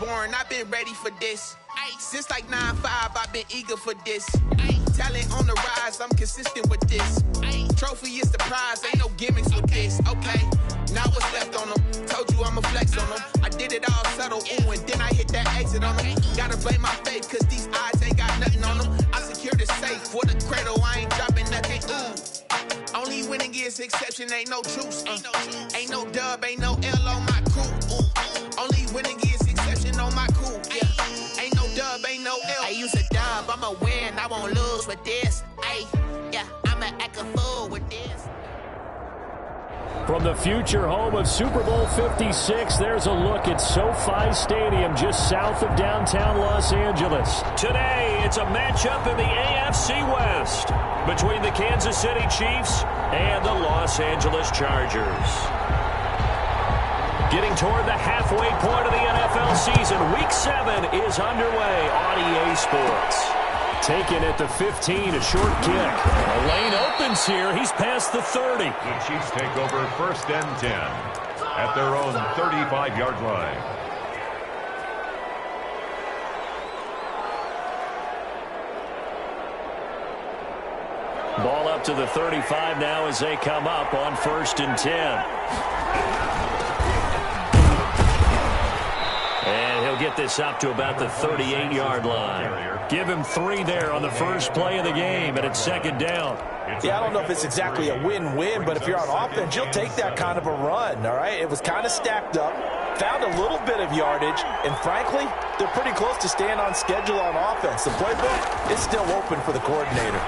born, I've been ready for this. Since like 9-5, I've been eager for this. Talent on the rise, I'm consistent with this. Trophy is the prize, ain't no gimmicks with this. Okay, now what's left on them? Told you I'ma flex on them. I did it all subtle, ooh, and then I hit that exit on them. Gotta blame my faith, cause these odds ain't got nothing on them. I secure the safe for the cradle, I ain't dropping nothing, ooh. Only winning is exception, ain't no truce. Ain't no dub, ain't no L on my crew. Only winning is exception on my crew. Yeah. Ain't no dub, ain't no L. I use a dub, I'ma win, I won't lose with this. Ay, yeah, I'ma act a fool with this. From the future home of Super Bowl 56, there's a look at SoFi Stadium just south of downtown Los Angeles. Today, it's a matchup in the AFC West between the Kansas City Chiefs and the Los Angeles Chargers. Getting toward the halfway point of the NFL season, Week 7 is underway on EA Sports. Taken at the 15, a short kick. A lane opens here. He's past the 30. The Chiefs take over 1st and 10 at their own 35-yard line. Ball up to the 35 now as they come up on 1st and 10. And he'll get this up to about the 38-yard line. Give him 3 there on the first play of the game, and it's 2nd down. Yeah, I don't know if it's exactly a win-win, but if you're on offense, you'll take that kind of a run, all right? It was kind of stacked up, found a little bit of yardage, and frankly, they're pretty close to staying on schedule on offense. The playbook is still open for the coordinator.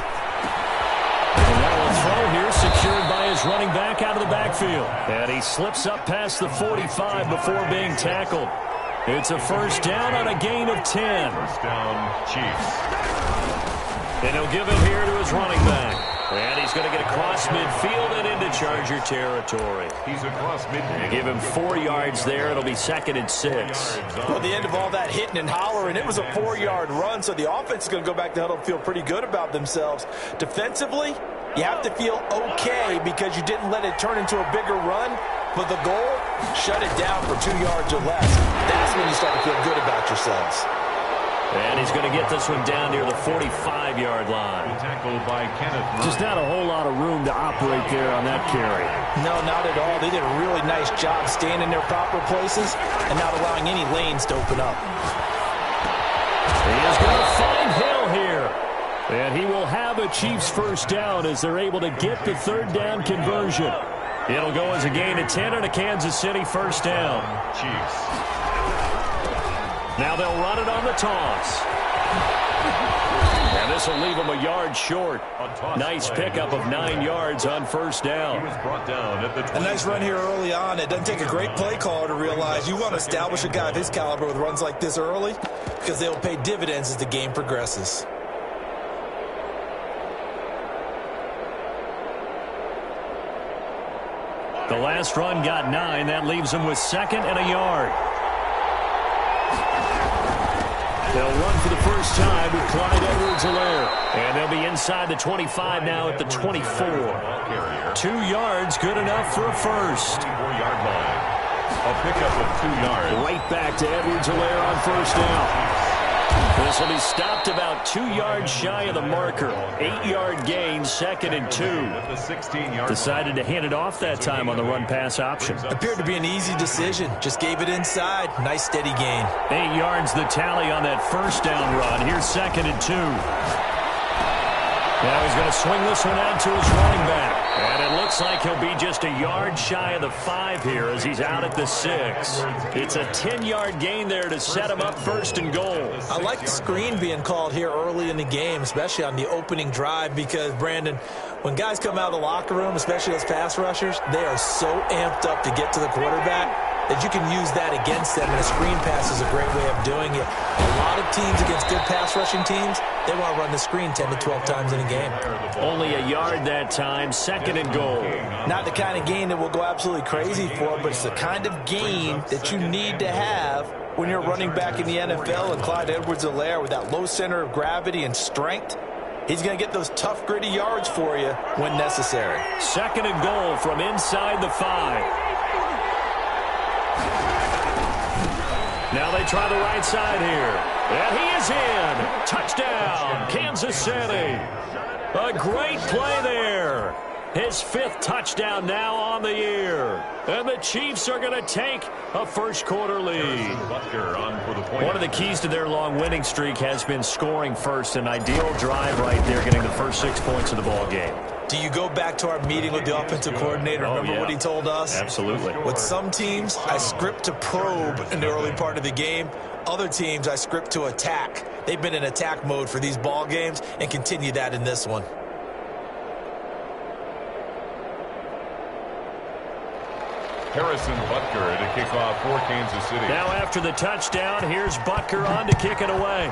And now a throw here secured by his running back out of the backfield. And he slips up past the 45 before being tackled. It's a 1st down on a gain of 10. 1st down, Chiefs. And he'll give it here to his running back. And he's going to get across midfield and into Charger territory. He's across midfield. Give him 4 yards there. It'll be 2nd and 6. Well, at the end of all that hitting and hollering, it was a 4-yard run, so the offense is going to go back to huddle and feel pretty good about themselves. Defensively, you have to feel okay because you didn't let it turn into a bigger run. But the goal, shut it down for 2 yards or less. That's when you start to feel good about yourselves. And he's going to get this one down near the 45-yard line. Tackled by Kenneth. Just not a whole lot of room to operate there on that carry. No, not at all. They did a really nice job staying in their proper places and not allowing any lanes to open up. He is going to find Hill here. And he will have a Chiefs 1st down as they're able to get the 3rd down conversion. It'll go as a gain of 10 and a Kansas City 1st down. Chiefs. Now they'll run it on the toss. And this will leave him a yard short. Nice pickup of 9 yards on 1st down. He was brought down at the 20. A nice run here early on. It doesn't take a great play caller to realize you want to establish a guy of his caliber with runs like this early because they'll pay dividends as the game progresses. The last run got 9. That leaves him with 2nd and a yard. They'll run for the first time with Clyde Edwards-Helaire. And they'll be inside the 25 now at the 24. 2 yards, good enough for a first. 4-yard line. A pickup of 2 yards. Right back to Edwards-Helaire on 1st down. This will be stopped about 2 yards shy of the marker. 8-yard gain, 2nd and 2. At the 16-yard. Decided to hand it off that time on the run-pass option. Appeared to be an easy decision. Just gave it inside. Nice steady gain. 8 yards the tally on that 1st down run. Here's 2nd and 2. Now he's going to swing this one out to his running back. And it looks like he'll be just a yard shy of the 5 here as he's out at the 6. It's a 10-yard gain there to set him up 1st and goal. I like the screen being called here early in the game, especially on the opening drive, because, Brandon, when guys come out of the locker room, especially those pass rushers, they are so amped up to get to the quarterback that you can use that against them, and a screen pass is a great way of doing it. A lot of teams against good pass rushing teams, they want to run the screen 10 to 12 times in a game. Only a yard that time, 2nd and goal. Not the kind of gain that we'll go absolutely crazy for, but it's the kind of gain that you need to have when you're running back in the NFL. And Clyde Edwards-Helaire, with that low center of gravity and strength, he's going to get those tough, gritty yards for you when necessary. 2nd and goal from inside the 5. Now they try the right side here. And he is in. Touchdown, Kansas City. A great play there. His 5th touchdown now on the year. And the Chiefs are going to take a first-quarter lead. One of the keys to their long winning streak has been scoring first. An ideal drive right there, getting the first 6 points of the ball game. Do you go back to our meeting with the offensive coordinator? Remember what he told us? Absolutely. With some teams, I script to probe in the early part of the game. Other teams, I script to attack. They've been in attack mode for these ball games and continue that in this one. Harrison Butker to kick off for Kansas City. Now after the touchdown, here's Butker on to kick it away.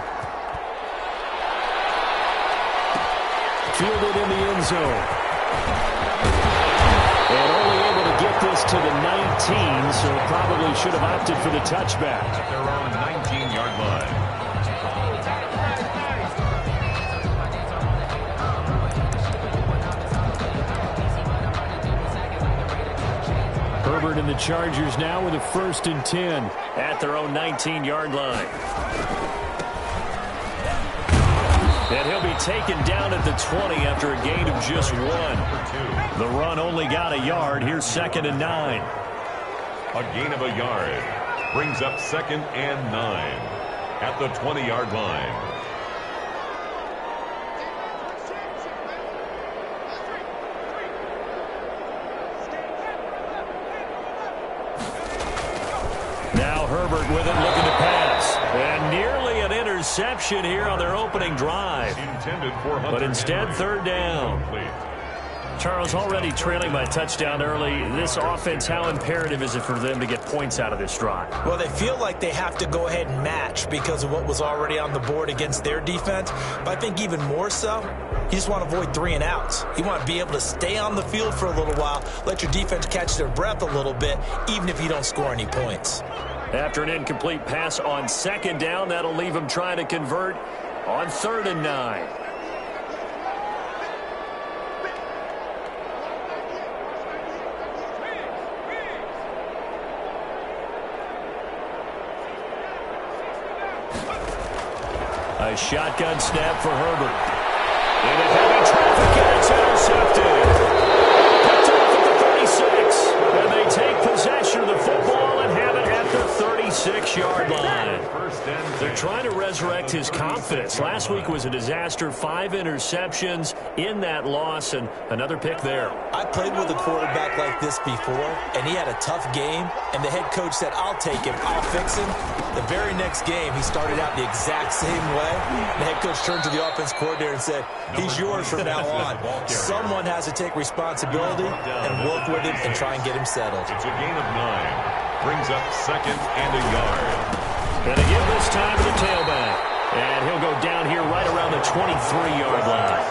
Fielded in the end zone. And only able to get this to the 19, so probably should have opted for the touchback. At their own 19-yard line. Herbert and the Chargers now with a 1st and 10 at their own 19-yard line. And he'll be taken down at the 20 after a gain of just 1. The run only got a yard. Here's 2nd and 9. A gain of a yard brings up 2nd and 9 at the 20-yard line. Herbert with it, looking to pass. And nearly an interception here on their opening drive. But instead, 3rd down. Charles, already trailing by a touchdown early. This offense, how imperative is it for them to get points out of this drive? Well, they feel like they have to go ahead and match because of what was already on the board against their defense. But I think even more so, you just want to avoid 3 and outs. You want to be able to stay on the field for a little while, let your defense catch their breath a little bit, even if you don't score any points. After an incomplete pass on 2nd down, that'll leave him trying to convert on 3rd and 9. A shotgun snap for Herbert. In a heavy traffic, and it's intercepted. Picked off at the 36. And they take possession of the football and have it at the 36-yard line. They're trying to resurrect his confidence. Last week was a disaster. 5 interceptions in that loss, and another pick there. I played with a quarterback like this before, and he had a tough game, and the head coach said, I'll take him, I'll fix him. The very next game, he started out the exact same way. The head coach turned to the offense coordinator and said, he's yours from now on. Someone has to take responsibility and work with him and try and get him settled. It's a gain of 9. Brings up 2nd and a yard. And they give this time to the tailback. And he'll go down here right around the 23-yard line.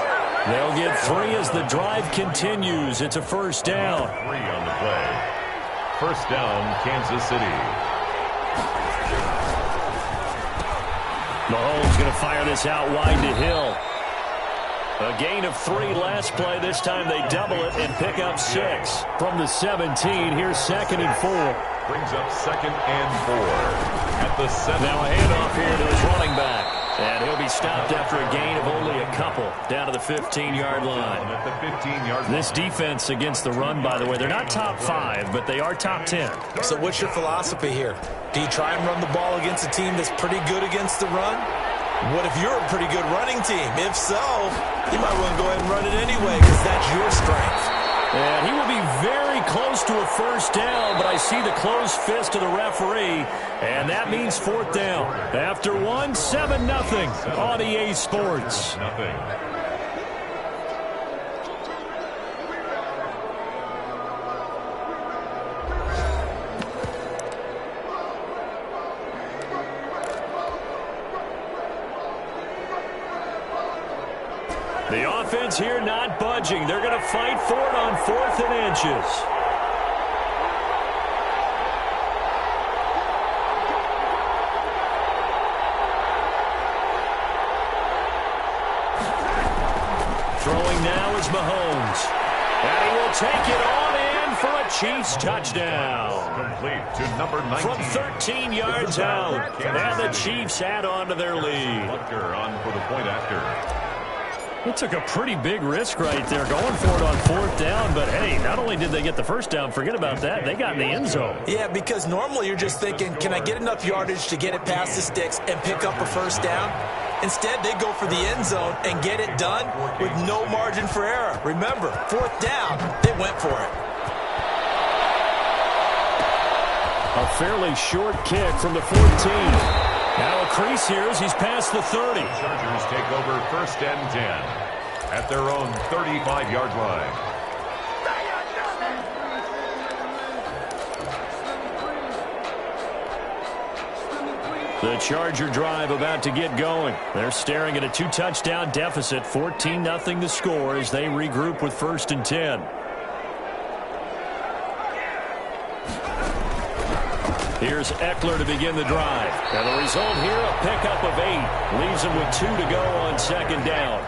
They'll get 3 as the drive continues. It's a 1st down. 3 on the play. 1st down, Kansas City. Mahomes going to fire this out wide to Hill. A gain of 3 last play. This time they double it and pick up 6. From the 17, here's 2nd and 4. Brings up 2nd and 4 at the 7. Now a handoff here to his running back. And he'll be stopped after a gain of only a couple down to the 15-yard line. At the 15-yard line. This defense against the run, by the way, they're not top 5, but they are top 10. So what's your philosophy here? Do you try and run the ball against a team that's pretty good against the run? What if you're a pretty good running team? If so, you might want to go ahead and run it anyway because that's your strength. And he will be very close to a 1st down, but I see the closed fist of the referee, and that means 4th down. After 1, 7-0 on EA Sports. The offense here not budging. They're going to fight for it on 4th and inches. Throwing now is Mahomes. And he will take it on in for a Chiefs touchdown. Complete to number 19. From 13 yards out. And the Chiefs add on to their lead. Butker on for the point after. They took a pretty big risk right there going for it on fourth down. But, hey, not only did they get the first down, forget about that, they got in the end zone. Yeah, because normally you're just thinking, can I get enough yardage to get it past the sticks and pick up a first down? Instead, they go for the end zone and get it done with no margin for error. Remember, fourth down, they went for it. A fairly short kick from the 14. Now a crease here as he's past the 30. Chargers take over first and 10 at their own 35-yard line. The Charger drive about to get going. They're staring at a 2-touchdown deficit, 14-0 the score as they regroup with first and 10. Here's Eckler to begin the drive. And the result here, a pickup of 8. Leaves him with 2 to go on second down.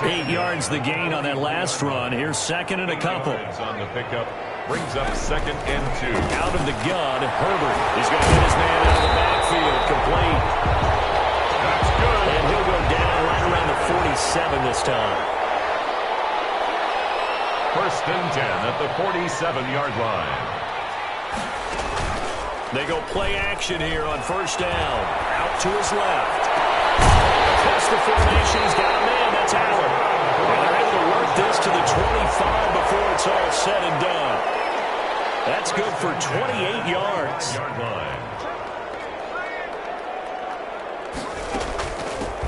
8 yards the gain on that last run. Here's second and a couple. On the pickup, brings up second and 2. Out of the gun, Herbert is going to hit his man out of the backfield. Complete. That's good. And he'll go down right around the 47 this time. First and 10 at the 47-yard line. They go play action here on first down. Out to his left. Across the formation, he's got a man. That's Allen. And they're able to work this to the 25 before it's all said and done. That's good for 28 yards.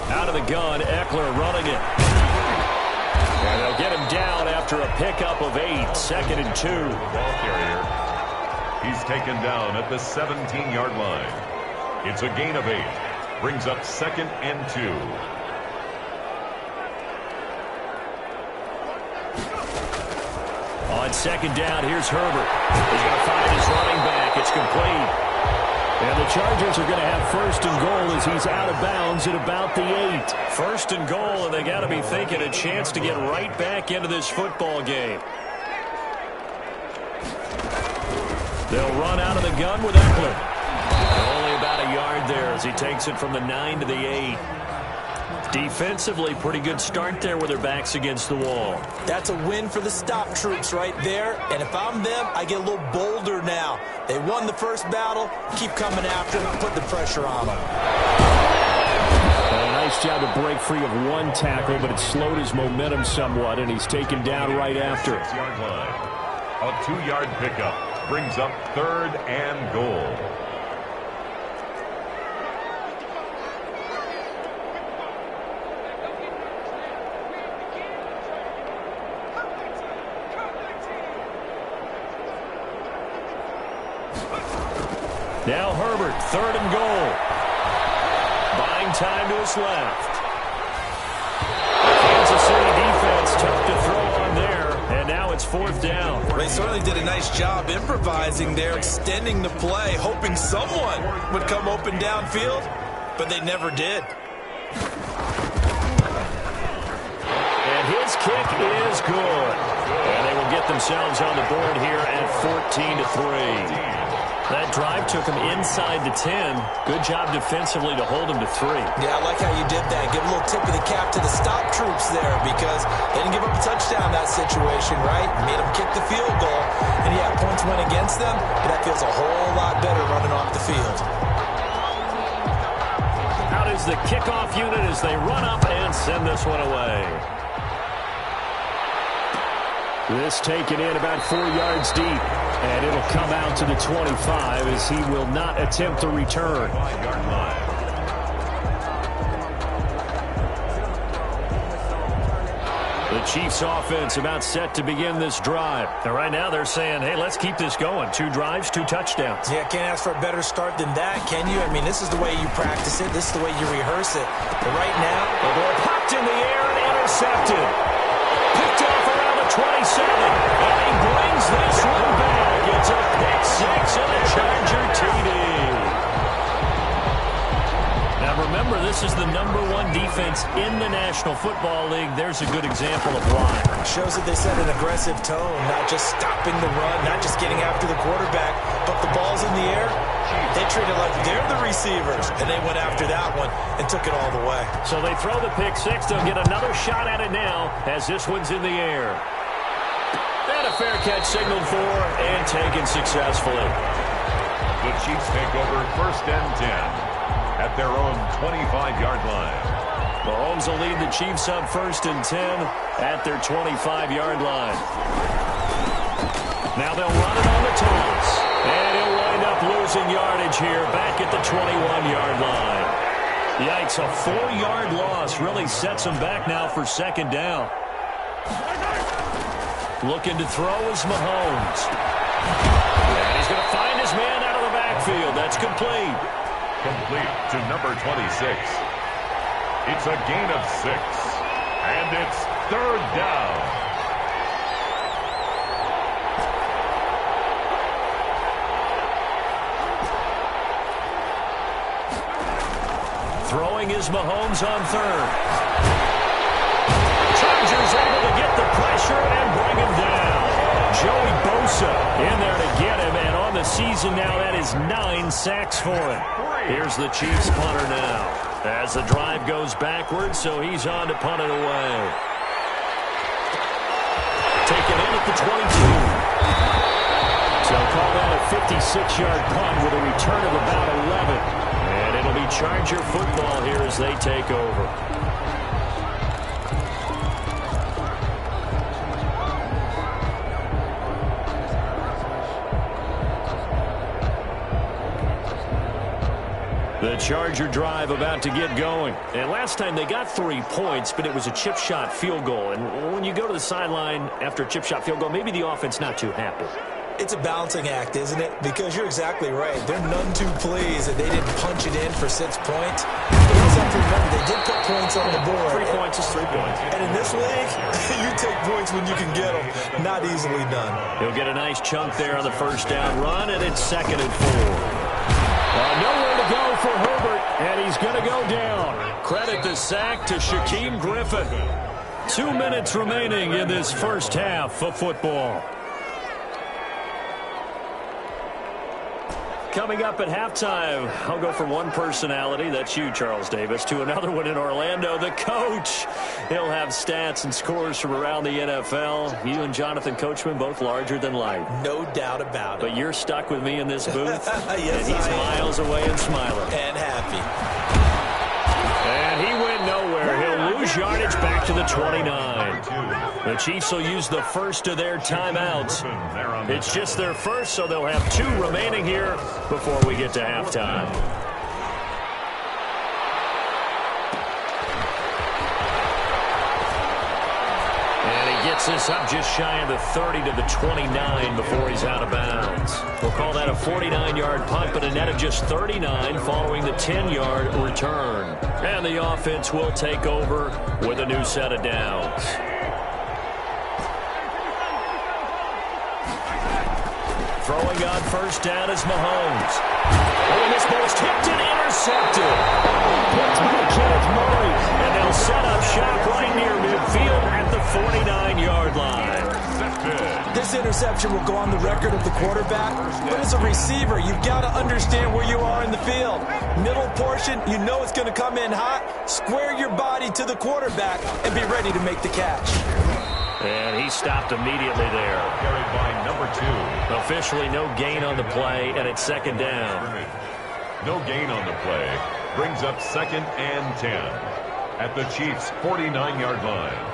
Out of the gun, Eckler running it. And they'll get him down after a pickup of 8. Second and 2. Ball carrier. He's taken down at the 17-yard line. It's a gain of 8. Brings up second and 2. On second down, here's Herbert. He's going to find his running back. It's complete. And the Chargers are going to have first and goal as he's out of bounds at about the 8. First and goal, and they got to be thinking a chance to get right back into this football game. They'll run out of the gun with Eckler. Only about a yard there as he takes it from the 9 to the 8. Defensively, pretty good start there with their backs against the wall. That's a win for the stop troops right there. And if I'm them, I get a little bolder now. They won the first battle. Keep coming after them. Put the pressure on them. A nice job to break free of one tackle, but it slowed his momentum somewhat, and he's taken down right after. 6-yard line. A 2-yard pickup. Brings up third and goal. Now Herbert, third and goal. Buying time to his left. The Kansas City defense tough to throw on there, and now it's fourth down. They certainly did a nice job improvising there, extending the play, hoping someone would come open downfield, but they never did. And his kick is good. And they will get themselves on the board here at 14-3. That drive took him inside the 10. Good job defensively to hold him to 3. Yeah, I like how you did that. Give a little tip of the cap to the stop troops there because they didn't give up a touchdown in that situation, right? Made them kick the field goal. And, yeah, points went against them, but that feels a whole lot better running off the field. Out is the kickoff unit as they run up and send this one away. This taken in about 4 yards deep, and it'll come out to the 25 as he will not attempt to return. The Chiefs offense about set to begin this drive. And right now they're saying, hey, let's keep this going. 2 drives, 2 touchdowns. Yeah, can't ask for a better start than that, can you? I mean, this is the way you practice it. This is the way you rehearse it. But right now, the ball popped in the air and intercepted. Picked off around the 27. And he brings this one back. It's a pick 6 and a Charger TD. Now remember, this This is the #1 defense in the National Football League. There's a good example of why. Shows that they set an aggressive tone, not just stopping the run, not just getting after the quarterback, but the ball's in the air. They treat it like they're the receivers, and they went after that one and took it all the way. So they throw the pick six. They'll get another shot at it now as this one's in the air. And a fair catch signaled for and taken successfully. The Chiefs take over 1st and 10 at their own 25-yard line. Mahomes will lead the Chiefs up 1st and 10 at their 25-yard line. Now they'll run it on the toss. And he'll wind up losing yardage here back at the 21-yard line. Yikes, a 4-yard loss really sets him back now for 2nd down. Looking to throw is Mahomes. And he's going to find his man out of the backfield. That's complete. Complete to number 26. It's a gain of 6. And it's 3rd down. Throwing is Mahomes on 3rd. Chargers able to get the pressure and bring him down. Joey Bosa in there to get him, and on the season now, that is 9 sacks for him. Here's the Chiefs punter now as the drive goes backwards, so he's on to punt it away. Taken in at the 22. So call that a 56-yard punt with a return of about 11. And it'll be Charger football here as they take over. The Charger drive about to get going. And last time they got 3 points, but it was a chip shot field goal. And when you go to the sideline after a chip shot field goal, maybe the offense not too happy. It's a balancing act, isn't it? Because you're exactly right. They're none too pleased that they didn't punch it in for 6 points. But you also have to remember, they did put points on the board. 3 points is 3 points. And in this league, you take points when you can get them. Not easily done. He'll get a nice chunk there on the 1st down run, and it's 2nd and 4. Nowhere to go for Herbert, and he's going to go down. Credit the sack to Shaquem Griffin. 2 minutes remaining in this first half of football. Coming up at halftime, I'll go from one personality, that's you, Charles Davis, to another one in Orlando, the coach. He'll have stats and scores from around the NFL. You and Jonathan Coachman, both larger than life. No doubt about it. But you're stuck with me in this booth, yes, and he's miles away and smiling. And happy. And he went nowhere. He'll lose yardage back to the 29. The Chiefs will use the first of their timeouts. It's just their first, so they'll have 2 remaining here before we get to halftime. And he gets this up just shy of the 30 to the 29 before he's out of bounds. We'll call that a 49-yard punt, but a net of just 39 following the 10-yard return. And the offense will take over with a new set of downs. Throwing on 1st down is Mahomes. Oh, this ball's tipped and intercepted. Picked by Kenneth Murray. And they'll set up shop right near midfield at the 49-yard line. This interception will go on the record of the quarterback, but as a receiver, you've got to understand where you are in the field. Middle portion, you know it's going to come in hot. Square your body to the quarterback and be ready to make the catch. And he stopped immediately there. Carried by number 2. Officially no gain on the play, and it's 2nd down. No gain on the play. Brings up 2nd and 10 at the Chiefs' 49-yard line.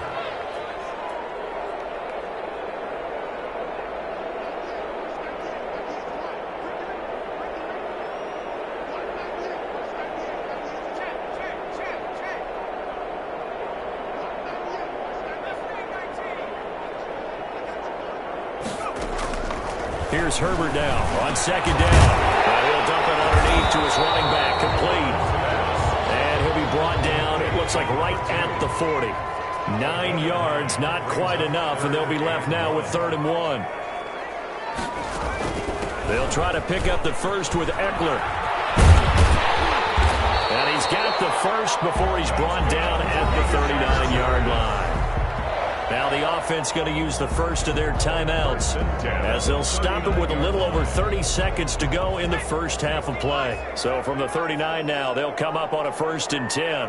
Here's Herbert now on 2nd down. He'll dump it underneath to his running back, complete. And he'll be brought down, it looks like right at the 40. 9 yards, not quite enough, and they'll be left now with 3rd and 1. They'll try to pick up the first with Eckler. And he's got the first before he's brought down at the 39-yard line. Now the offense going to use the first of their timeouts as they'll stop it with a little over 30 seconds to go in the first half of play. So from the 39 now, they'll come up on a 1st and 10.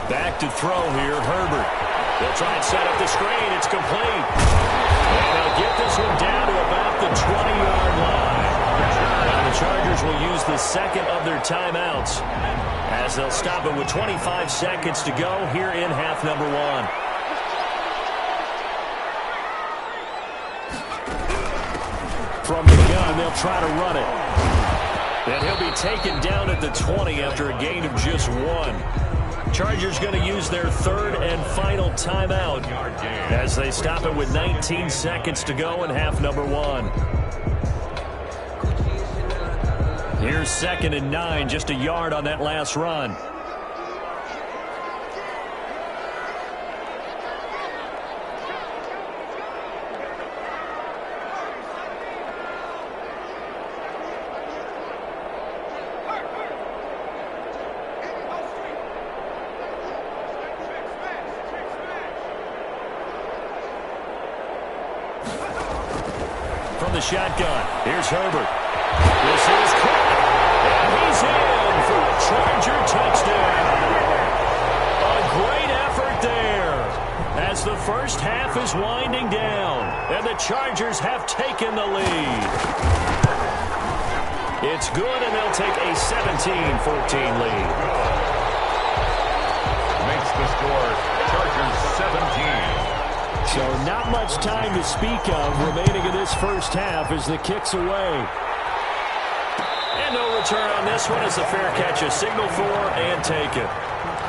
Back to throw here, Herbert. They'll try and set up the screen. It's complete. And they'll get this one down to about the 20-yard line. Now the Chargers will use the second of their timeouts as they'll stop it with 25 seconds to go here in half number 1. From the gun, they'll try to run it. And he'll be taken down at the 20 after a gain of just 1. Chargers going to use their third and final timeout as they stop it with 19 seconds to go in half number 1. Here's 2nd and 9, just a yard on that last run. From the shotgun, here's Herbert. This is quick, and he's in for a Charger touchdown. A great effort there as the first half is winding down, and the Chargers have taken the lead. It's good, and they'll take a 17-14 lead. Makes the score Chargers 17. So not much time to speak of remaining in this first half as the kick's away. And no return on this one as a fair catch, a signal for and taken.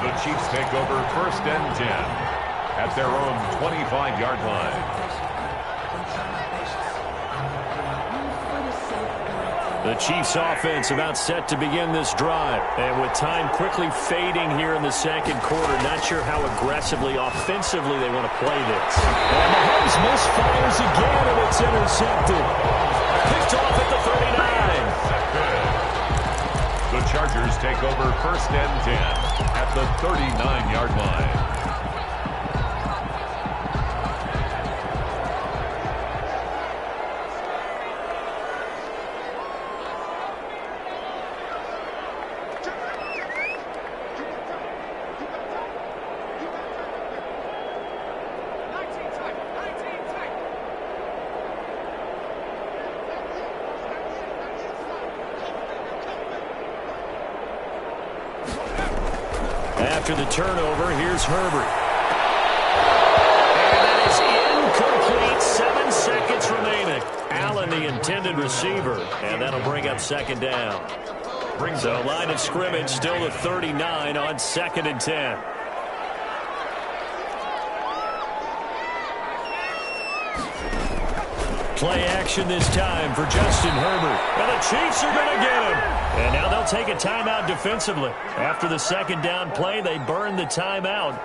The Chiefs take over 1st and 10 at their own 25-yard line. The Chiefs offense about set to begin this drive. And with time quickly fading here in the second quarter, not sure how aggressively, offensively they want to play this. And Mahomes misfires again, and it's intercepted. Picked off at the 39. The Chargers take over 1st and 10 at the 39-yard line. After the turnover, here's Herbert. And that is incomplete. 7 seconds remaining. Allen, the intended receiver. And that'll bring up 2nd down. So line of scrimmage still the 39 on 2nd and 10. Play action this time for Justin Herbert. And the Chiefs are going to get him. And now they'll take a timeout defensively. After the 2nd down play, they burn the timeout,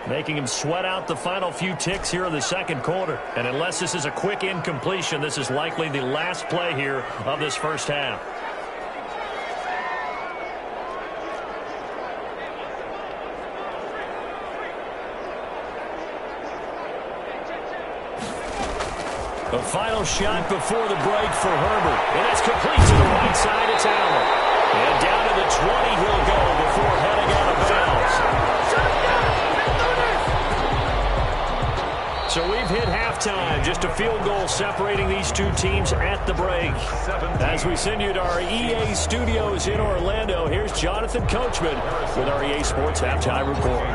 making him sweat out the final few ticks here in the second quarter. And unless this is a quick incompletion, this is likely the last play here of this first half. The final shot before the break for Herbert. And it's complete to the right side. It's Allen. And down to the 20 he'll go before heading out of bounds. So we've hit halftime. Just a field goal separating these two teams at the break. As we send you to our EA studios in Orlando, here's Jonathan Coachman with our EA Sports Halftime Report.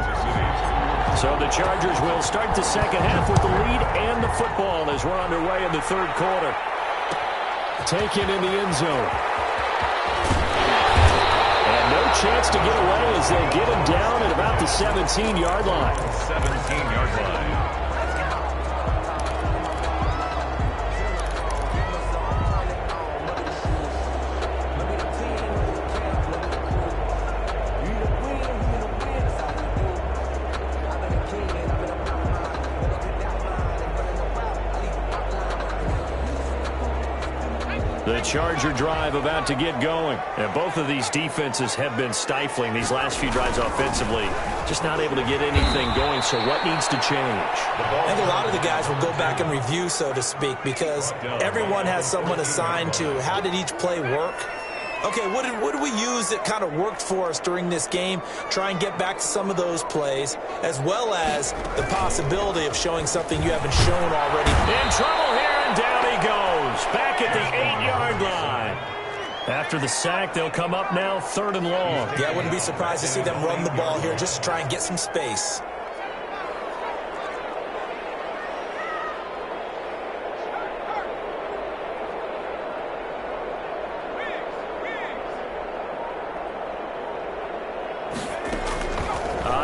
So the Chargers will start the second half with the lead and the football as we're underway in the third quarter. Taken in the end zone. And no chance to get away as they'll get him down at about the 17-yard line. 17-yard line. The Charger drive about to get going. And both of these defenses have been stifling these last few drives offensively. Just not able to get anything going, so what needs to change? I think a lot of the guys will go back and review, so to speak, because everyone has someone assigned to how did each play work. Okay, what did we use that kind of worked for us during this game? Try and get back to some of those plays, as well as the possibility of showing something you haven't shown already. In trouble here, and down he goes. Back at the 8-yard line. After the sack, they'll come up now 3rd and long. Yeah, I wouldn't be surprised to see them run the ball here just to try and get some space.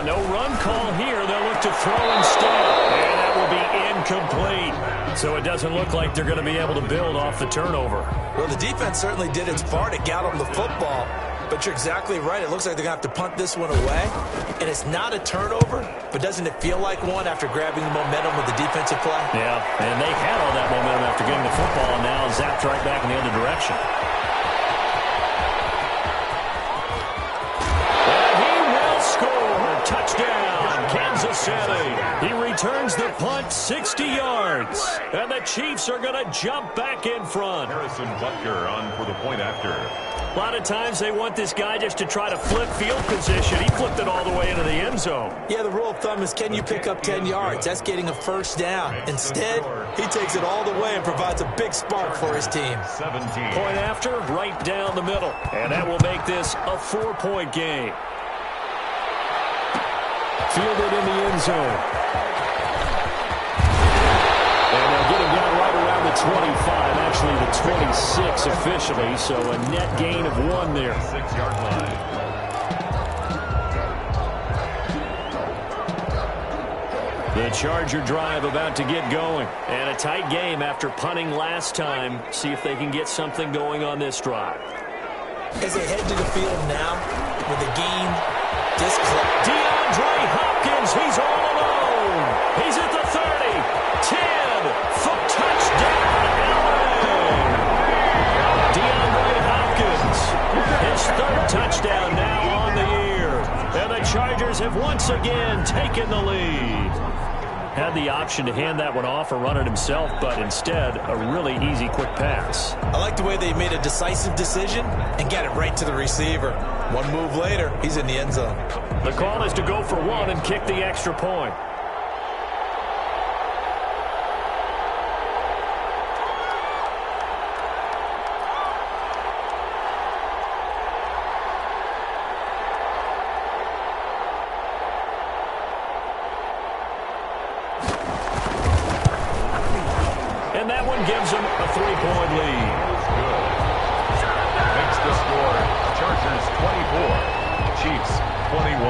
No run call here. They'll look to throw instead. And that will be incomplete. So it doesn't look like they're going to be able to build off the turnover. Well, the defense certainly did its part to get them the football. But you're exactly right. It looks like they're going to have to punt this one away. And it's not a turnover, but doesn't it feel like one after grabbing the momentum with the defensive play? Yeah, and they had all that momentum after getting the football and now zapped right back in the other direction. Touchdown, Kansas City. He returns the punt 60 yards. And the Chiefs are going to jump back in front. Harrison Butker on for the point after. A lot of times they want this guy just to try to flip field position. He flipped it all the way into the end zone. Yeah, the rule of thumb is can you pick up 10 yards? That's getting a first down. Instead, he takes it all the way and provides a big spark for his team. 17. Point after, right down the middle. And that will make this a 4-point game. Fielded in the end zone. And they'll get him down right around the 25, actually the 26 officially, so a net gain of 1 there. 6-yard line. The Charger drive about to get going. And a tight game after punting last time. See if they can get something going on this drive. As they head to the field now, with the game this close. DeAndre Hopkins, he's all alone. He's at the 30, 10, for touchdown, LA. DeAndre Hopkins, his 3rd touchdown now on the year. And the Chargers have once again taken the lead. Had the option to hand that one off or run it himself, but instead, a really easy, quick pass. I like the way they made a decisive decision and got it right to the receiver. One move later, he's in the end zone. The call is to go for 1 and kick the extra point. And that one gives them a 3-point lead. Makes the score. Chargers 24, Chiefs 21.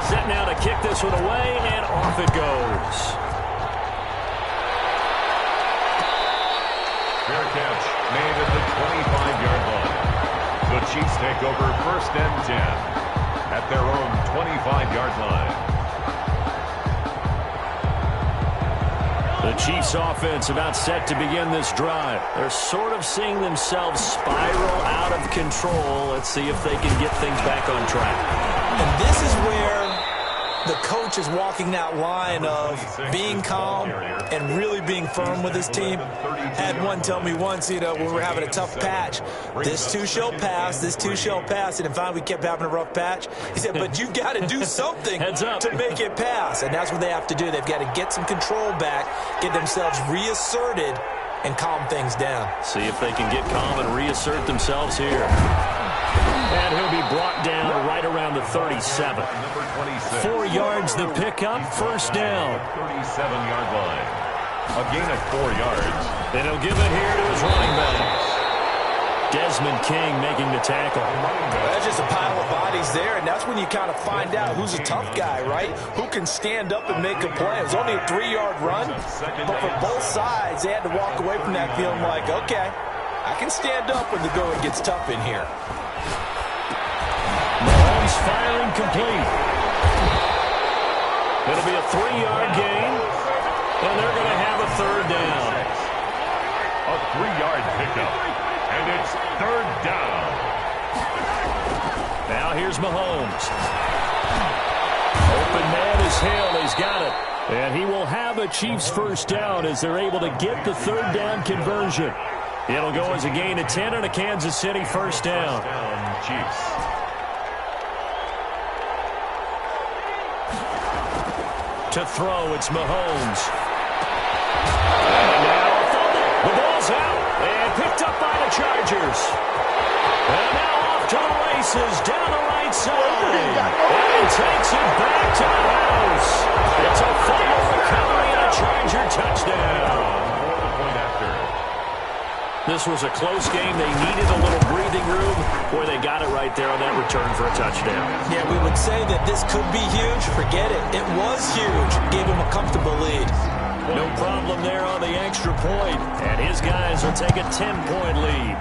Set now to kick this one away, and off it goes. Fair catch made at the 25-yard line. The Chiefs take over 1st and 10 at their own 25-yard line. The Chiefs offense about set to begin this drive. They're sort of seeing themselves spiral out of control. Let's see if they can get things back on track. And this is where the coach is walking that line of being calm and really being firm with his team. Had one tell me once, when we were having a tough patch, this too shall pass, this too shall pass. And finally we kept having a rough patch. He said, but you've got to do something to make it pass. And that's what they have to do. They've got to get some control back, get themselves reasserted, and calm things down. See if they can get calm and reassert themselves here. And he'll be brought down right around the 37. 4 yards the pickup, 1st down. 37-yard line. A gain of 4 yards. And he'll give it here to his running back. Desmond King making the tackle. That's just a pile of bodies there, and that's when you kind of find out who's a tough guy, right? Who can stand up and make a play. It was only a 3-yard run, but for both sides, they had to walk away from that feeling like, okay, I can stand up when the going gets tough in here. Mahomes firing complete. It'll be a 3-yard gain. pickup. And it's third down. Now here's Mahomes. Open man is Hill. He's got it. And he will have a Chiefs first down as they're able to get the third down conversion. It'll go as a gain of 10 and a Kansas City first down. Chiefs. To throw, it's Mahomes. And now a fumble. The ball's out and picked up by the Chargers. And now off to the races down the right side. And he takes it back to the house. It's a fumble recovery and a Charger touchdown. This was a close game. They needed a little breathing room. Boy, they got it right there on that return for a touchdown. Yeah, we would say that this could be huge. Forget it. It was huge. Gave him a comfortable lead. No problem there on the extra point. And his guys will take a 10-point lead.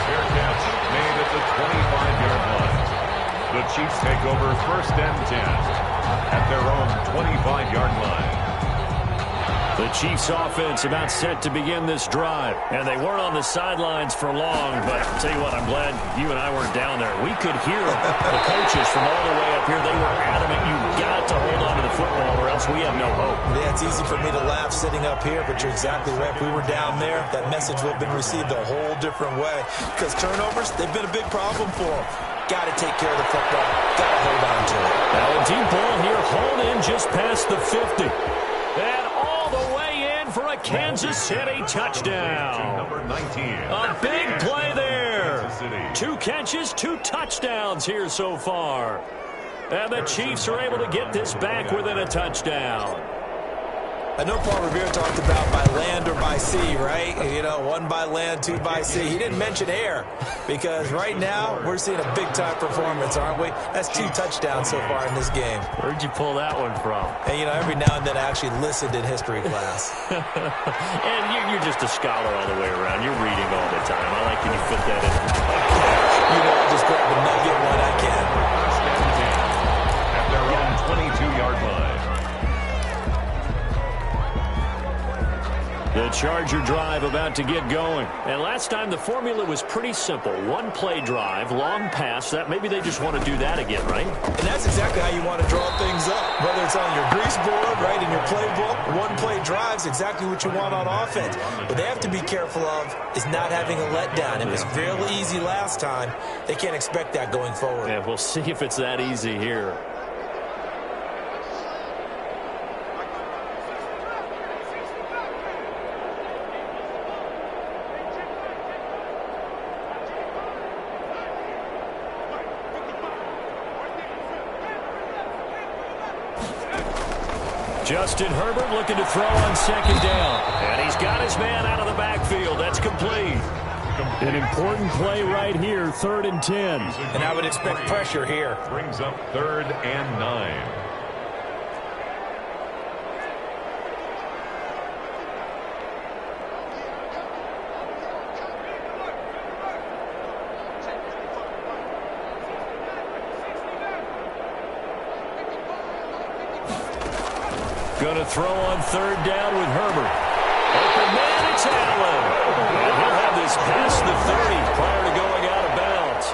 Fair catch made at the 25-yard line. The Chiefs take over first and 10 at their own 25-yard line. The Chiefs offense about set to begin this drive. And they weren't on the sidelines for long, but I'll tell you what, I'm glad you and I weren't down there. We could hear the coaches from all the way up here. They were adamant, you've got to hold on to the football or else we have no hope. Yeah, it's easy for me to laugh sitting up here, but you're exactly right. If we were down there, that message would have been received a whole different way. Because turnovers, they've been a big problem for them. Got to take care of the football. Got to hold on to it. Now a deep ball here, hauled in just past the 50. And all the way in for a Kansas City touchdown. Number 19. A big play there. 2 catches, 2 touchdowns here so far. And the Chiefs are able to get this back within a touchdown. I know Paul Revere talked about by land or by sea, right? You know, 1 by land, 2 by sea. He didn't mention air because right now we're seeing a big-time performance, aren't we? That's 2 touchdowns so far in this game. Where'd you pull that one from? And, you know, every now and then I actually listened in history class. And you're just a scholar all the way around. You're reading all the time. I like when you fit that in. You know, I just grab a nugget when I can. At their own 22-yard line. The Charger drive about to get going. And last time the formula was pretty simple. 1 play drive, long pass. That maybe they just want to do that again, right? And that's exactly how you want to draw things up. Whether it's on your grease board, right, in your playbook, 1 play drive's exactly what you want on offense. What they have to be careful of is not having a letdown. It was fairly easy last time. They can't expect that going forward. Yeah, we'll see if it's that easy here. Justin Herbert looking to throw on second down. And he's got his man out of the backfield. That's complete. An important play right here, 3rd and 10. And I would expect pressure here. Brings up 3rd and 9. Going to throw on 3rd down with Herbert. Open man, it's Allen. And he'll have this past the 30 prior to going out of bounds.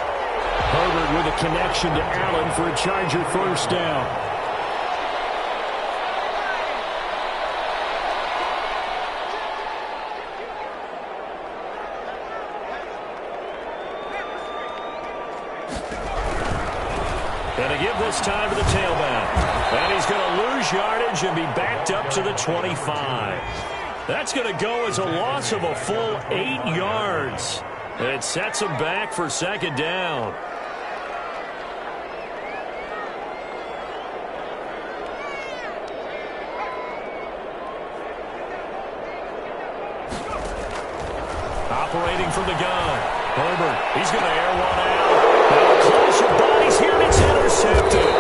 Herbert with a connection to Allen for a Charger first down. Going to give this time to the tailback. And he's going to lose yardage and be backed up to the 25. That's going to go as a loss of a full 8 yards. It sets him back for second down. Operating from the gun. Herbert, he's going to air one out. Now a clash of bodies here, and it's intercepted.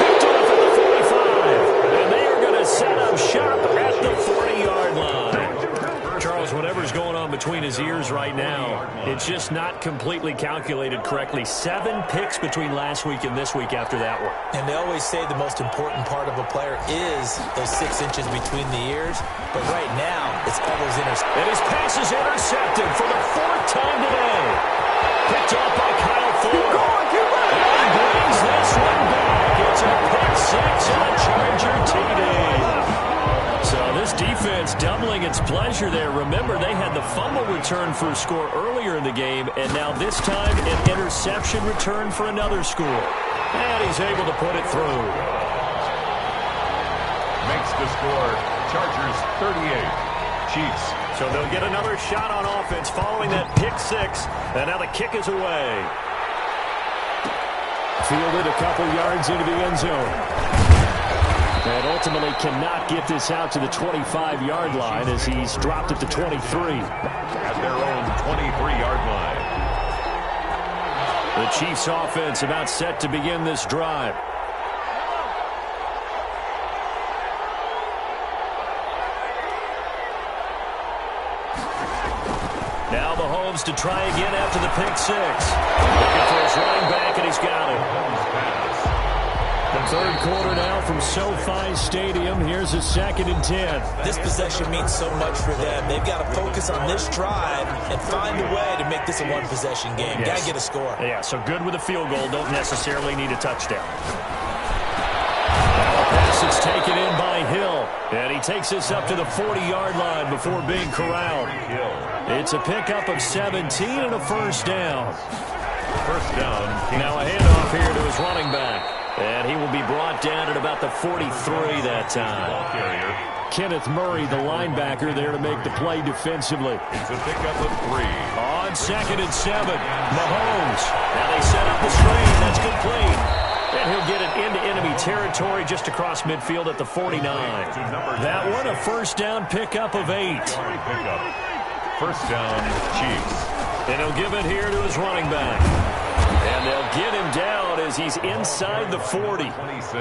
Picked off at the 45. And they are going to set up shop at the 40-yard line. Charles, whatever's going on between his ears right now, it's just not completely calculated correctly. 7 picks between last week and this week after that one. And they always say the most important part of a player is those 6 inches between the ears. But right now, it's all those interceptions. And his pass is intercepted for the 4th time today. Picked off by Kyle Ford. And he brings this one back. It's a pick 6 and a Charger TD. So this defense doubling its pleasure there. Remember, they had the fumble return for a score earlier in the game, and now this time an interception return for another score. And he's able to put it through. Makes the score Chargers 38, Chiefs. So they'll get another shot on offense following that pick 6, and now the kick is away. Fielded a couple yards into the end zone. And ultimately cannot get this out to the 25-yard line as he's dropped at the 23. At their own 23-yard line. The Chiefs offense about set to begin this drive. Now Mahomes to try again after the pick 6. Looking for his running back, and he's got it. The 3rd quarter now from SoFi Stadium. Here's a 2nd and 10. This possession means so much for them. They've got to focus on this drive and find a way to make this a one-possession game. Yes. Got to get a score. Yeah, so good with a field goal. Don't necessarily need a touchdown. Now a pass that's taken in by Hill. And he takes this up to the 40-yard line before being corralled. It's a pickup of 17 and a 1st down. First down. Now a handoff here to his running back. And he will be brought down at about the 43 that time. Kenneth Murray, the linebacker, there to make the play defensively. It's a pickup of 3. On 2nd and 7, Mahomes. Now they set up the screen. That's complete. And he'll get it into enemy territory just across midfield at the 49. That one, a 1st down pickup of 8. First down, Chiefs. And he'll give it here to his running back. And they'll get him down as he's inside the 40.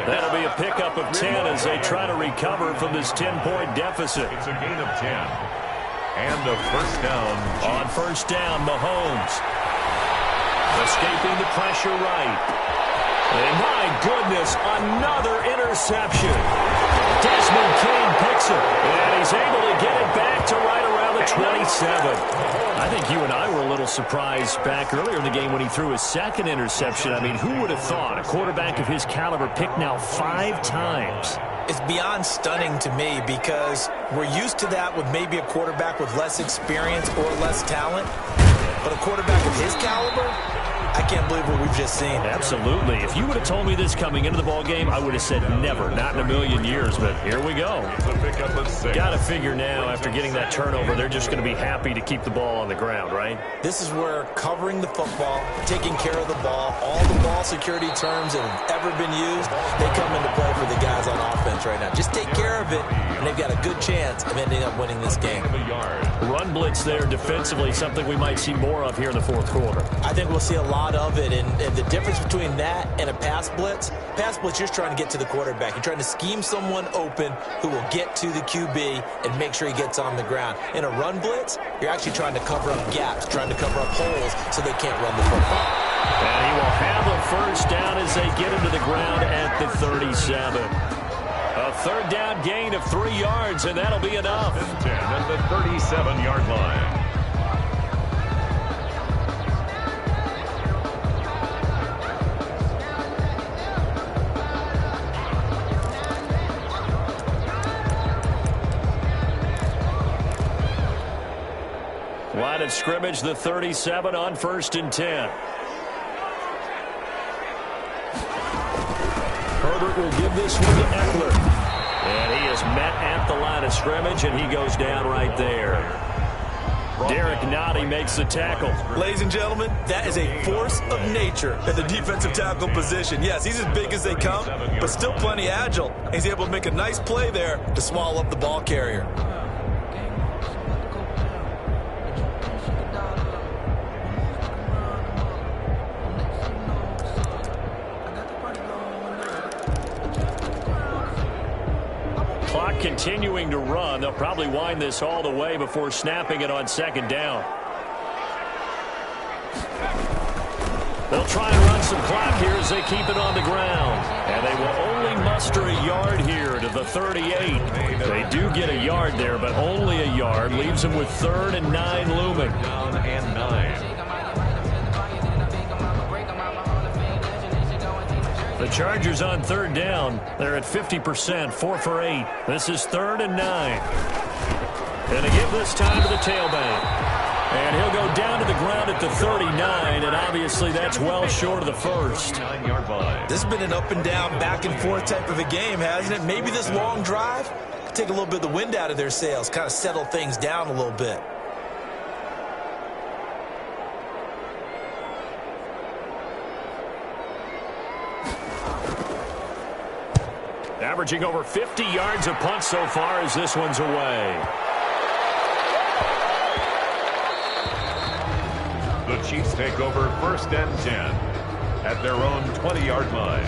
That'll be a pickup of 10 as they try to recover from this 10-point deficit. It's a gain of 10. And a first down. On 1st down, Mahomes. Escaping the pressure right. And my goodness, another interception. Desmond King picks it. And he's able to get it back to right around the 27. I think you and I were a little surprised back earlier in the game when he threw his 2nd interception. I mean, who would have thought a quarterback of his caliber picked now 5 times? It's beyond stunning to me because we're used to that with maybe a quarterback with less experience or less talent. But a quarterback of his caliber, I can't believe what we've just seen. Absolutely. If you would have told me this coming into the ball game, I would have said never, not in a million years. But here we go. Got to figure now, after getting that turnover, they're just going to be happy to keep the ball on the ground, right? This is where covering the football, taking care of the ball, all the ball security terms that have ever been used, they come into play for the guys on offense right now. Just take care of it, and they've got a good chance of ending up winning this game. Run blitz there defensively, something we might see more of here in the 4th quarter. I think we'll see a lot of it, and the difference between that and a pass blitz, you're just trying to get to the quarterback. You're trying to scheme someone open who will get to the QB and make sure he gets on the ground. In a run blitz, you're actually trying to cover up gaps, trying to cover up holes so they can't run the football. And he will have a 1st down as they get him to the ground at the 37. A 3rd down gain of 3 yards, and that'll be enough. 10 at the 37-yard line. Line of scrimmage, the 37 on 1st and 10. Herbert will give this one to Eckler. And he is met at the line of scrimmage, and he goes down right there. Derek Nottie makes the tackle. Ladies and gentlemen, that is a force of nature at the defensive tackle position. Yes, he's as big as they come, but still plenty agile. He's able to make a nice play there to swallow up the ball carrier. Clock continuing to run. They'll probably wind this all the way before snapping it on 2nd down. try and run some clock here as they keep it on the ground. And they will only muster a yard here to the 38. They do get a yard there, but only a yard. Leaves them with 3rd and 9 looming. Down and 9. The Chargers on 3rd down. They're at 50%, 4 for 8. This is 3rd and 9. Going to give this time to the tailback. And he'll go down to the ground at the 39, and obviously that's well short of the first. 9-yard line. This has been an up and down, back and forth type of a game, hasn't it? Maybe this long drive could take a little bit of the wind out of their sails, kind of settle things down a little bit. Averaging over 50 yards a punt so far as this one's away. The Chiefs take over 1st and 10 at their own 20-yard line.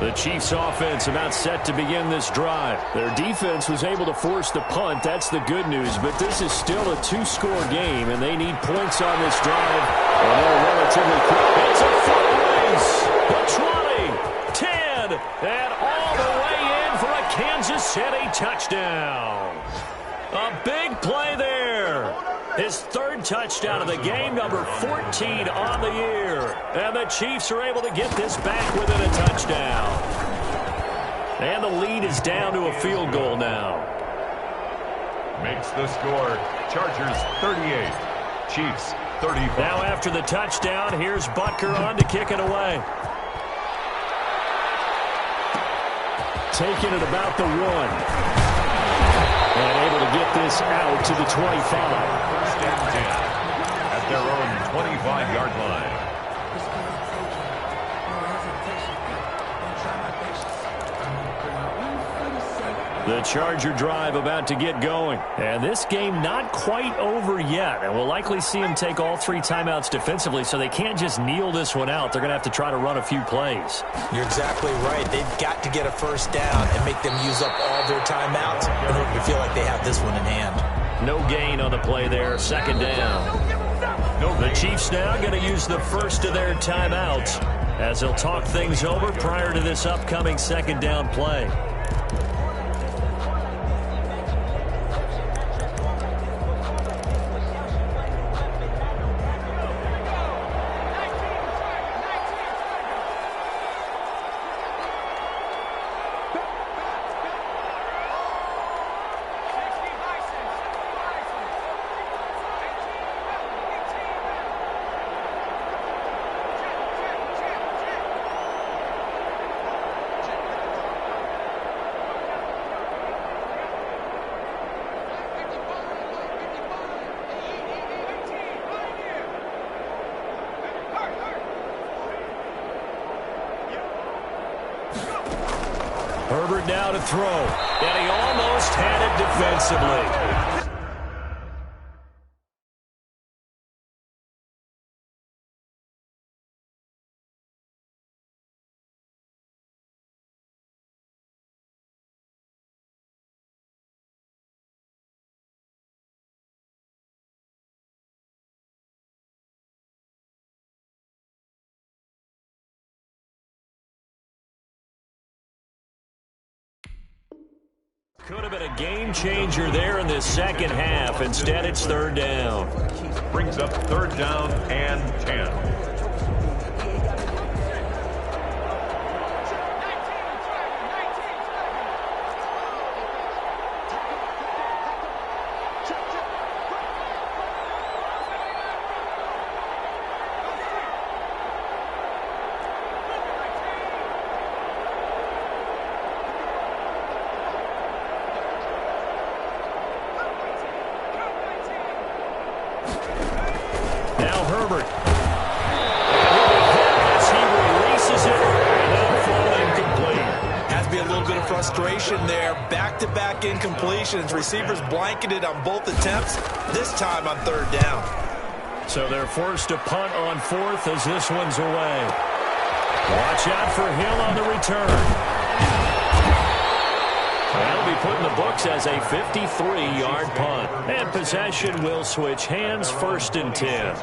The Chiefs offense about set to begin this drive. Their defense was able to force the punt. That's the good news, but this is still a 2-score game, and they need points on this drive. And they're relatively quick. It's a foot race. The 20, 10, and all the way in for a Kansas City touchdown. A big play there. His 3rd touchdown of the game, number 14 on the year. And the Chiefs are able to get this back within a touchdown. And the lead is down to a field goal now. Makes the score. Chargers 38. Chiefs 35. Now after the touchdown, here's Butker on to kick it away. Taking it about the 1. And able to get this out to the 25. 1st and 10 at their own 25-yard line. The Charger drive about to get going. And this game not quite over yet. And we'll likely see them take all 3 timeouts defensively, so they can't just kneel this one out. They're going to have to try to run a few plays. You're exactly right. They've got to get a 1st down and make them use up all their timeouts in order to feel like they have this one in hand. No gain on the play there. 2nd down. The Chiefs now going to use the first of their timeouts as they'll talk things over prior to this upcoming 2nd down play. Herbert now to throw, and he almost had it defensively. Could have been a game changer there in the 2nd half. Instead, it's 3rd down. Brings up 3rd down and 10. Herbert. As he releases it, and that'll fall incomplete. Has to be a little bit of frustration there. Back-to-back incompletions. Receivers blanketed on both attempts, this time on 3rd down. So they're forced to punt on 4th as this one's away. Watch out for Hill on the return. That'll be put in the books as a 53-yard punt. And possession will switch hands, 1st and 10.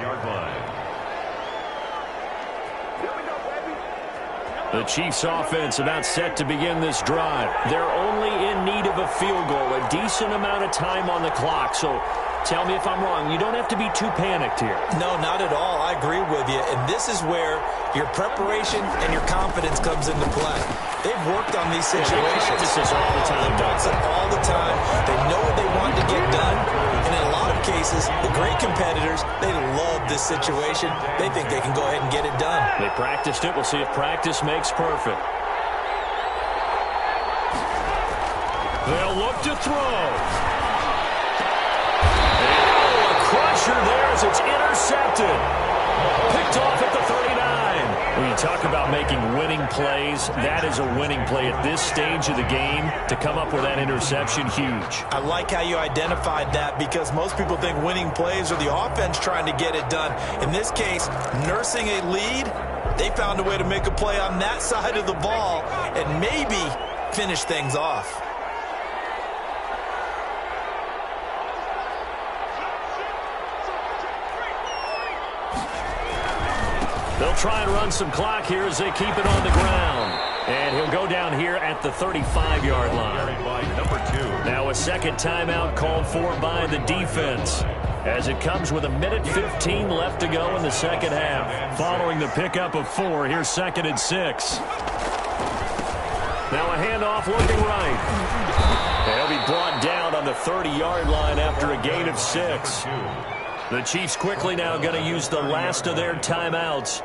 The Chiefs offense about set to begin this drive. They're only in need of a field goal, a decent amount of time on the clock. So tell me if I'm wrong. You don't have to be too panicked here. No, not at all. I agree with you. And this is where your preparation and your confidence comes into play. They've worked on these situations. This is all the time. All the time. They know what they want to get done. And in a lot of cases, the great competitors, they love this situation. They think they can go ahead and get it done. They practiced it. We'll see if practice makes perfect. They'll look to throw. And a crusher there as it's intercepted. Picked off at the 39. When you talk about making winning plays, that is a winning play at this stage of the game. To come up with that interception, huge. I like how you identified that because most people think winning plays are the offense trying to get it done. In this case, nursing a lead, they found a way to make a play on that side of the ball and maybe finish things off. They'll try and run some clock here as they keep it on the ground. And he'll go down here at the 35-yard line. Number 2. Now a second timeout called for by the defense as it comes with 1:15 left to go in the second half. Following the pickup of 4, here's 2nd and 6. Now a handoff looking right. They'll be brought down on the 30-yard line after a gain of 6. The Chiefs quickly now going to use the last of their timeouts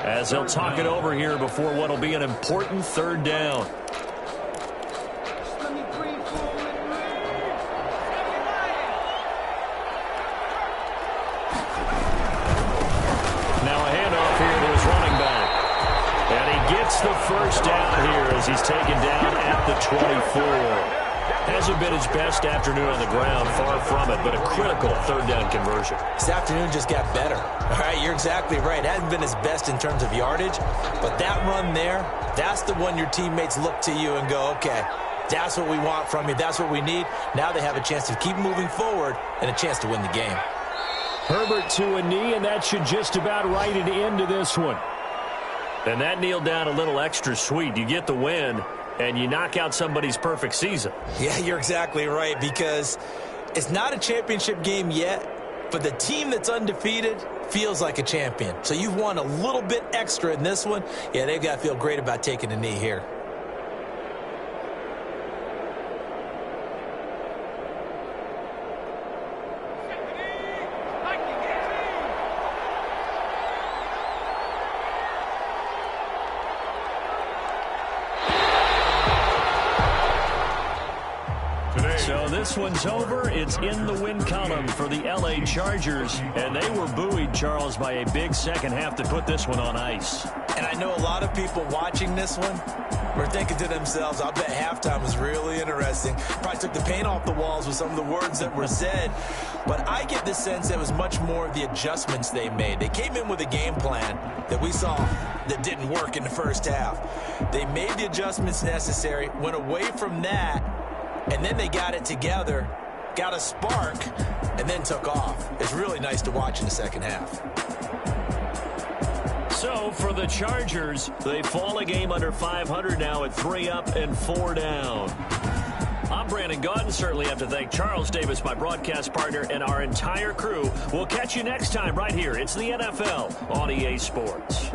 as they'll talk it over here before what will be an important 3rd down. Now a handoff here to his running back. And he gets the 1st down here as he's taken down at the 24. Hasn't been his best afternoon on the ground, far from it, but a critical 3rd down conversion. This afternoon just got better. All right, you're exactly right. Hasn't been his best in terms of yardage, but that run there, that's the one your teammates look to you and go, okay, that's what we want from you. That's what we need. Now they have a chance to keep moving forward and a chance to win the game. Herbert to a knee, and that should just about write it into this one. And that kneeled down a little extra sweet. You get the win, and you knock out somebody's perfect season. Yeah, you're exactly right, because it's not a championship game yet, but the team that's undefeated feels like a champion. So you've won a little bit extra in this one. Yeah, they've got to feel great about taking a knee here. This one's over. It's in the win column for the L.A. Chargers, and they were buoyed, Charles, by a big second half to put this one on ice. And I know a lot of people watching this one were thinking to themselves, I bet halftime was really interesting. Probably took the paint off the walls with some of the words that were said. But I get the sense that it was much more of the adjustments they made. They came in with a game plan that we saw that didn't work in the first half. They made the adjustments necessary, went away from that, and then they got it together, got a spark, and then took off. It's really nice to watch in the second half. So for the Chargers, they fall a game under 500 now at 3 up and 4 down. I'm Brandon Gaudin. Certainly have to thank Charles Davis, my broadcast partner, and our entire crew. We'll catch you next time right here. It's the NFL on EA Sports.